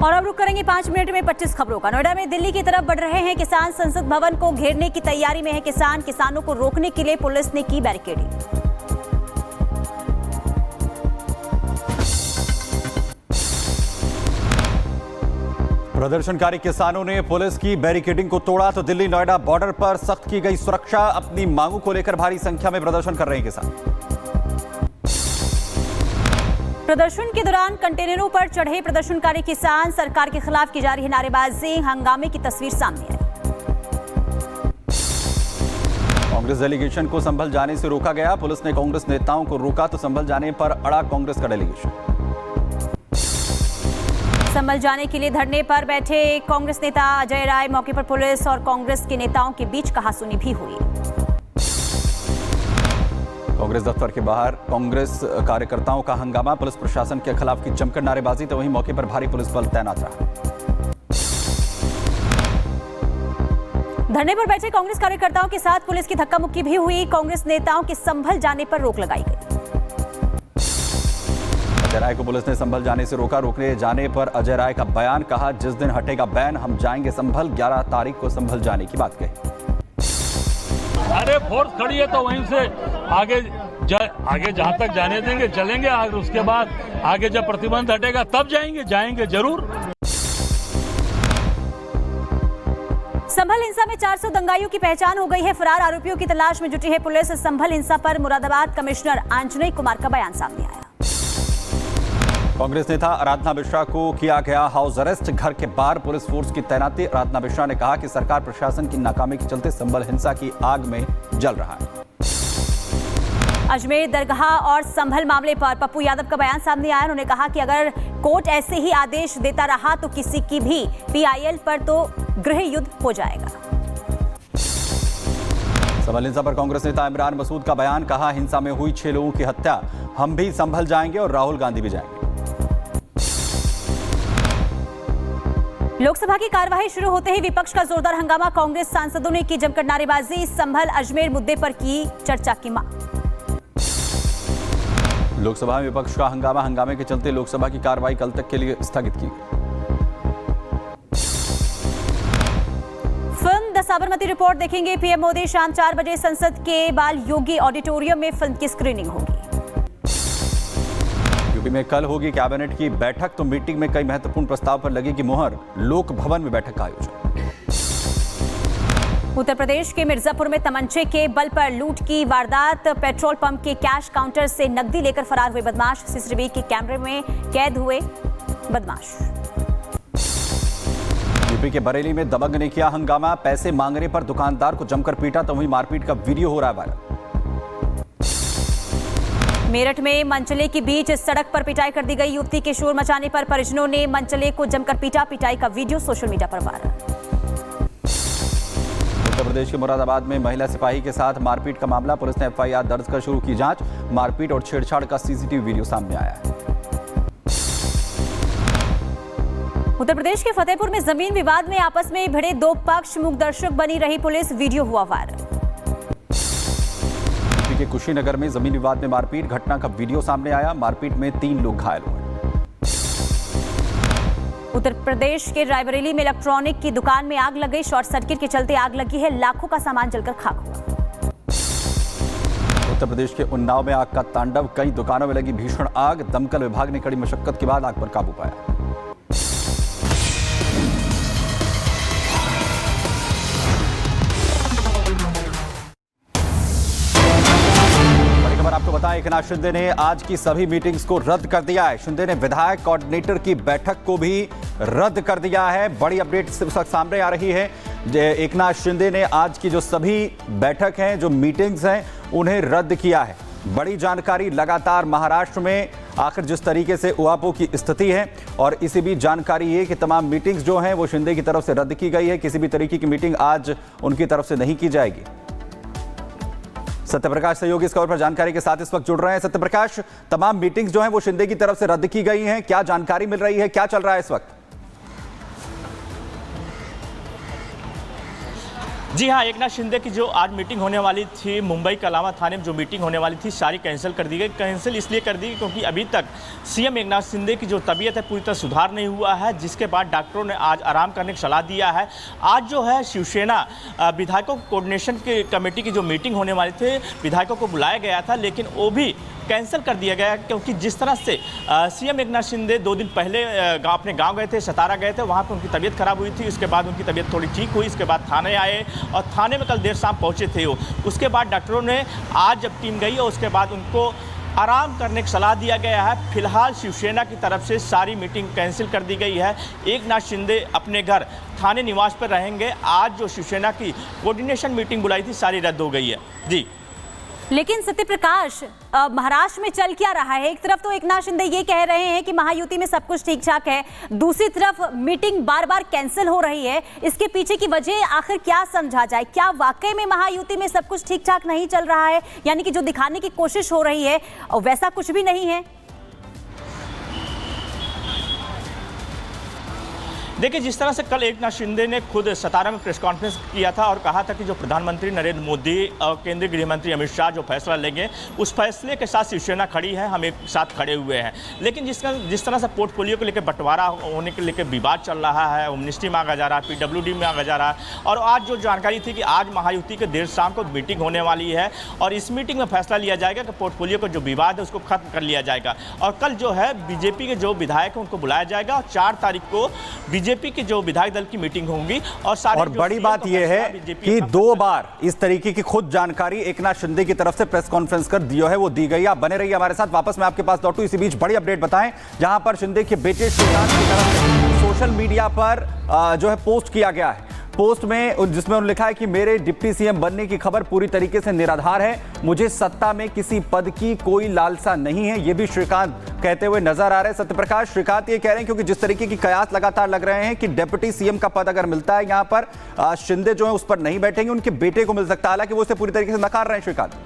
और अब रुक करेंगे 5 मिनट में 25 खबरों का। नोएडा में दिल्ली की तरफ बढ़ रहे हैं किसान। संसद भवन को घेरने की तैयारी में है किसान। किसानों को रोकने के लिए पुलिस ने की बैरिकेडिंग। प्रदर्शनकारी किसानों ने पुलिस की बैरिकेडिंग को तोड़ा तो दिल्ली नोएडा बॉर्डर पर सख्त की गई सुरक्षा। अपनी मांगों को लेकर भारी संख्या में प्रदर्शन कर रहे हैं किसान। प्रदर्शन के दौरान कंटेनरों पर चढ़े प्रदर्शनकारी किसान। सरकार के खिलाफ की जा रही है नारेबाजी। हंगामे की तस्वीर सामने आई। कांग्रेस डेलीगेशन को संभल जाने से रोका गया। पुलिस ने कांग्रेस नेताओं को रोका तो संभल जाने पर अड़ा कांग्रेस का डेलीगेशन। संभल जाने के लिए धरने पर बैठे कांग्रेस नेता अजय राय। मौके पर पुलिस और कांग्रेस के नेताओं के बीच कहासुनी भी हुई। कांग्रेस दफ्तर के बाहर कांग्रेस कार्यकर्ताओं का हंगामा। पुलिस प्रशासन के खिलाफ की जमकर नारेबाजी तो वहीं मौके पर भारी पुलिस बल तैनात रहा। धरने पर बैठे कांग्रेस कार्यकर्ताओं के साथ पुलिस की धक्का मुक्की भी हुई। कांग्रेस नेताओं के संभल जाने पर रोक लगाई गई। अजय राय को पुलिस ने संभल जाने से रोका। रोकने जाने पर अजय राय का बयान, कहा जिस दिन हटेगा बैन हम जाएंगे संभल। 11 तारीख को संभल जाने की बात कही। अरे फोर्स खड़ी है तो वहीं से आगे जहां तक जाने देंगे चलेंगे। और उसके बाद आगे जब प्रतिबंध हटेगा तब जाएंगे जरूर। संभल हिंसा में 400 दंगाइयों की पहचान हो गई है। फरार आरोपियों की तलाश में जुटी है पुलिस। संभल हिंसा पर मुरादाबाद कमिश्नर आंजनेय कुमार का बयान सामने आया। कांग्रेस नेता आराधना मिश्रा को किया गया हाउस अरेस्ट। घर के बाहर पुलिस फोर्स की तैनाती। आराधना मिश्रा ने कहा कि सरकार प्रशासन की नाकामी के चलते संभल हिंसा की आग में जल रहा है। अजमेर दरगाह और संभल मामले पर पप्पू यादव का बयान सामने आया। उन्होंने कहा कि अगर कोर्ट ऐसे ही आदेश देता रहा तो किसी की भी पीआईएल पर तो गृह युद्ध हो जाएगा। संभल हिंसा पर कांग्रेस नेता इमरान मसूद का बयान, कहा हिंसा में हुई 6 लोगों की हत्या। हम भी संभल जाएंगे और राहुल गांधी भी जाएंगे। लोकसभा की कार्यवाही शुरू होते ही विपक्ष का जोरदार हंगामा। कांग्रेस सांसदों ने की जमकर नारेबाजी। संभल अजमेर मुद्दे पर की चर्चा की मांग। लोकसभा में विपक्ष का हंगामा। हंगामे के चलते लोकसभा की कार्रवाई कल तक के लिए स्थगित की गई। फिल्म द साबरमती रिपोर्ट देखेंगे पीएम मोदी। शाम 4 बजे संसद के बाल योगी ऑडिटोरियम में फिल्म की स्क्रीनिंग होगी। यूपी में कल होगी कैबिनेट की बैठक तो मीटिंग में कई महत्वपूर्ण प्रस्ताव पर लगेगी मुहर। लोक भवन में बैठक का आयोजन। उत्तर प्रदेश के मिर्जापुर में तमंचे के बल पर लूट की वारदात। पेट्रोल पंप के कैश काउंटर से नकदी लेकर फरार हुए बदमाश। सीसीटीवी के कैमरे में कैद हुए बदमाश। यूपी के बरेली में दबंग ने किया हंगामा। पैसे मांगने पर दुकानदार को जमकर पीटा तो वहीं मारपीट का वीडियो हो रहा है वायरल। मेरठ में मनचले के बीच सड़क पर पिटाई कर दी गई। युवती के शोर मचाने पर परिजनों ने मनचले को जमकर पीटा। पिटाई का वीडियो सोशल मीडिया पर वायरल। उत्तर प्रदेश के मुरादाबाद में महिला सिपाही के साथ मारपीट का मामला। पुलिस ने एफआईआर दर्ज कर शुरू की जांच। मारपीट और छेड़छाड़ का सीसीटीवी वीडियो सामने आया है। उत्तर प्रदेश के फतेहपुर में जमीन विवाद में आपस में भिड़े 2 पक्ष। मूकदर्शक बनी रही पुलिस। वीडियो हुआ वायरल। के कुशीनगर में जमीन विवाद में मारपीट। घटना का वीडियो सामने आया। मारपीट में 3 लोग घायल हुए। उत्तर प्रदेश के रायबरेली में इलेक्ट्रॉनिक की दुकान में आग लग गई। शॉर्ट सर्किट के चलते आग लगी है। लाखों का सामान जलकर खाक हुआ। उत्तर प्रदेश के उन्नाव में आग का तांडव। कई दुकानों में लगी भीषण आग। दमकल विभाग ने कड़ी मशक्कत के बाद आग पर काबू पाया। आपको बताएं एकनाथ शिंदे ने आज की सभी मीटिंग्स को रद्द कर दिया है। शिंदे ने विधायक कोऑर्डिनेटर की बैठक को भी रद्द कर दिया है। बड़ी अपडेट सामने आ रही है। एकनाथ शिंदे ने आज की जो सभी बैठक हैं, जो मीटिंग्स हैं, उन्हें रद्द किया है। बड़ी जानकारी लगातार महाराष्ट्र में आखिर जिस तरीके से उहापोह की स्थिति है और इसी बीच जानकारी ये कि तमाम मीटिंग्स जो हैं वो शिंदे की तरफ से रद्द की गई है। किसी भी तरीके की मीटिंग आज उनकी तरफ से नहीं की जाएगी। सत्यप्रकाश सहयोगी इस खबर पर जानकारी के साथ इस वक्त जुड़ रहे हैं। सत्यप्रकाश, तमाम मीटिंग्स जो हैं वो शिंदे की तरफ से रद्द की गई हैं। क्या जानकारी मिल रही है, क्या चल रहा है इस वक्त? जी हाँ, एकनाथ शिंदे की जो आज मीटिंग होने वाली थी मुंबई कलावा थाने में, जो मीटिंग होने वाली थी सारी कैंसिल कर दी गई। कैंसिल इसलिए कर दी गई क्योंकि अभी तक सीएम एकनाथ शिंदे की जो तबीयत है पूरी तरह सुधार नहीं हुआ है, जिसके बाद डॉक्टरों ने आज आराम करने की सलाह दिया है। आज जो है शिवसेना विधायकों कोऑर्डिनेशन की कमेटी की जो मीटिंग होने वाली थी, विधायकों को बुलाया गया था, लेकिन वो भी कैंसिल कर दिया गया क्योंकि जिस तरह से सीएम एकनाथ शिंदे 2 दिन पहले अपने गांव गए थे, सतारा गए थे, वहां पर उनकी तबीयत खराब हुई थी। उसके बाद उनकी तबीयत थोड़ी ठीक हुई, इसके बाद थाने आए और थाने में कल देर शाम पहुंचे थे वो। उसके बाद डॉक्टरों ने आज जब टीम गई और उसके बाद उनको आराम करने की सलाह दिया गया है। फिलहाल शिवसेना की तरफ से सारी मीटिंग कैंसिल कर दी गई है। एकनाथ शिंदे अपने घर थाने निवास पर रहेंगे। आज जो शिवसेना की कोऑर्डिनेशन मीटिंग बुलाई थी सारी रद्द हो गई है। जी, लेकिन सत्य प्रकाश, महाराष्ट्र में चल क्या रहा है? एक तरफ तो एकनाथ शिंदे ये कह रहे हैं कि महायुति में सब कुछ ठीक ठाक है, दूसरी तरफ मीटिंग बार बार कैंसिल हो रही है। इसके पीछे की वजह आखिर क्या समझा जाए? क्या वाकई में महायुति में सब कुछ ठीक ठाक नहीं चल रहा है, यानी कि जो दिखाने की कोशिश हो रही है वैसा कुछ भी नहीं है? देखिए, जिस तरह से कल एकनाथ शिंदे ने खुद सतारा में प्रेस कॉन्फ्रेंस किया था और कहा था कि जो प्रधानमंत्री नरेंद्र मोदी और केंद्रीय गृह मंत्री अमित शाह जो फैसला लेंगे उस फैसले के साथ शिवसेना खड़ी है, हम एक साथ खड़े हुए हैं। लेकिन जिस तरह से पोर्टफोलियो को लेकर बंटवारा होने के लेकर विवाद चल रहा है, मिनिस्ट्री मांगा जा रहा है, PWD मांगा जा रहा है, और आज जो जानकारी थी कि आज महायुति के देर शाम को मीटिंग होने वाली है और इस मीटिंग में फैसला लिया जाएगा कि पोर्टफोलियो का जो विवाद है उसको खत्म कर लिया जाएगा। और कल जो है बीजेपी के जो विधायक हैं उनको बुलाया जाएगा और 4 तारीख को बीजेपी की जो विधायक दल की मीटिंग होंगी। और बड़ी बात यह है कि 2 बार इस तरीके की खुद जानकारी एकनाथ शिंदे की तरफ से प्रेस कॉन्फ्रेंस कर दियो है, वो दी गई। आप बने रहिए हमारे साथ, वापस मैं आपके पास लौटूं। इसी बीच बड़ी अपडेट बताएं, जहां पर शिंदे के बेटे श्रीकांत की तरफ से सोशल मीडिया पर जो है पोस्ट किया गया है। पोस्ट में जिसमें उन्होंने लिखा है कि मेरे डिप्टी सीएम बनने की खबर पूरी तरीके से निराधार है, मुझे सत्ता में किसी पद की कोई लालसा नहीं है, ये भी श्रीकांत कहते हुए नजर आ रहे हैं। सत्यप्रकाश, श्रीकांत ये कह रहे हैं क्योंकि जिस तरीके की कयास लगातार लग रहे हैं कि डिप्टी सीएम का पद अगर मिलता है यहां पर शिंदे जो है उस पर नहीं बैठेंगे, उनके बेटे को मिल सकता है, हालांकि वो इसे पूरी तरीके से नकार रहे हैं। श्रीकांत,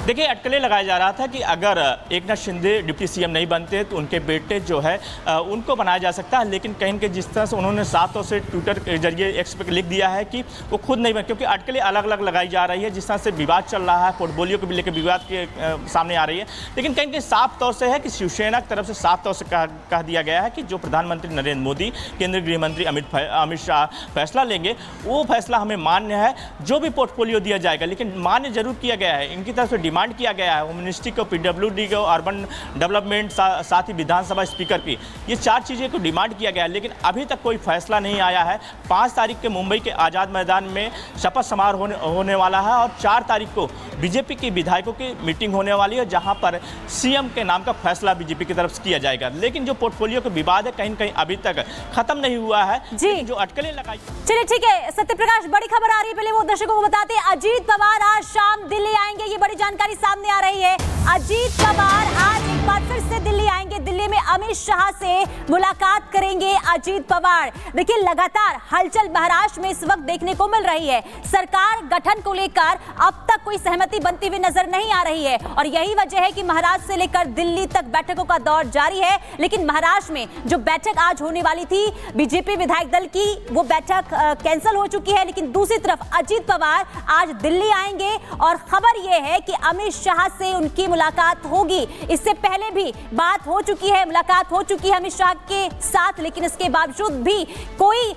देखिए, अटकलें लगाया जा रहा था कि अगर एकनाथ शिंदे डिप्टी सीएम नहीं बनते तो उनके बेटे जो है उनको बनाया जा सकता है, लेकिन कहीं के जिस तरह से उन्होंने साफ तौर से ट्विटर के जरिए एक्स पे लिख दिया है कि वो खुद नहीं बन, क्योंकि अटकलें अलग अलग लगाई जा रही है। जिस तरह से विवाद चल रहा है, पोर्टफोलियो को भी लेकर विवाद के सामने आ रही है, लेकिन कहीं के साफ तौर से है कि शिवसेना की तरफ से साफ तौर से कह दिया गया है कि जो प्रधानमंत्री नरेंद्र मोदी, केंद्रीय गृह मंत्री अमित शाह फैसला लेंगे वो फैसला हमें मान्य है, जो भी पोर्टफोलियो दिया जाएगा, लेकिन मान्य जरूर किया गया है। इनकी तरफ से डिमांड किया गया है मिनिस्ट्री को, PWD को, अर्बन डेवलपमेंट, साथ ही विधानसभा स्पीकर की, ये 4 चीज़ें को डिमांड किया गया है, लेकिन अभी तक कोई फैसला नहीं आया है। 5 तारीख के मुंबई के आज़ाद मैदान में शपथ समारोह होने वाला है और 4 तारीख को बीजेपी के विधायकों की मीटिंग होने वाली है, जहां पर सीएम के नाम का फैसला बीजेपी की तरफ से किया जाएगा। लेकिन जो पोर्टफोलियो का विवाद है कहीं कहीं अभी तक खत्म नहीं हुआ है। जी, जो अटकलें लगाई। चलिए ठीक है सत्यप्रकाश, बड़ी खबर आ रही है, पहले वो दर्शकों को बताते हैं। अजीत पवार आज शाम दिल्ली आएंगे, ये बड़ी जानकारी सामने आ रही है। अजीत पवार आज एक बार फिर से दिल्ली आएंगे, दिल्ली में अमित शाह से मुलाकात करेंगे अजीत पवार। देखिए, लगातार हलचल महाराष्ट्र में इस वक्त देखने को मिल रही है। सरकार गठन को लेकर अब तक कोई सहमति बनती हुई नजर नहीं आ रही है और यही वजह है कि महाराष्ट्र से लेकर दिल्ली तक बैठकों का दौर जारी है। लेकिन महाराष्ट्र में जो बैठक आज होने वाली थी बीजेपी विधायक दल की, वो बैठक कैंसिल हो चुकी है। लेकिन दूसरी तरफ अजीत पवार आज दिल्ली आएंगे और खबर यह है कि अमित शाह से उनकी मुलाकात होगी। इससे पहले भी बात हो चुकी है, मुलाकात हो चुकी है अमित शाह के साथ, लेकिन इसके बावजूद भी कोई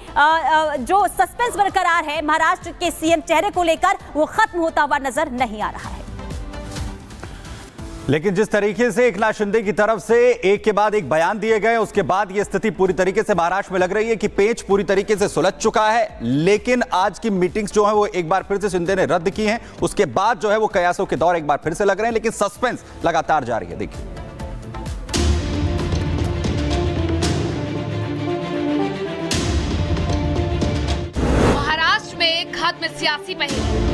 जो सस्पेंस बरकरार है महाराष्ट्र के सीएम चेहरे को लेकर, वो खत्म होता हुआ नजर नहीं आ रहा है। लेकिन जिस तरीके से एकनाथ शिंदे की तरफ से एक के बाद एक बयान दिए गए, उसके बाद यह स्थिति पूरी तरीके से महाराष्ट्र में लग रही है कि पेच पूरी तरीके से सुलझ चुका है। लेकिन आज की मीटिंग्स जो है वो एक बार फिर से शिंदे ने रद्द की हैं, उसके बाद जो है वो कयासों के दौर एक बार फिर से लग रहे हैं, लेकिन सस्पेंस लगातार जारी है। देखिए, महाराष्ट्र में खत्म सियासी पहेली,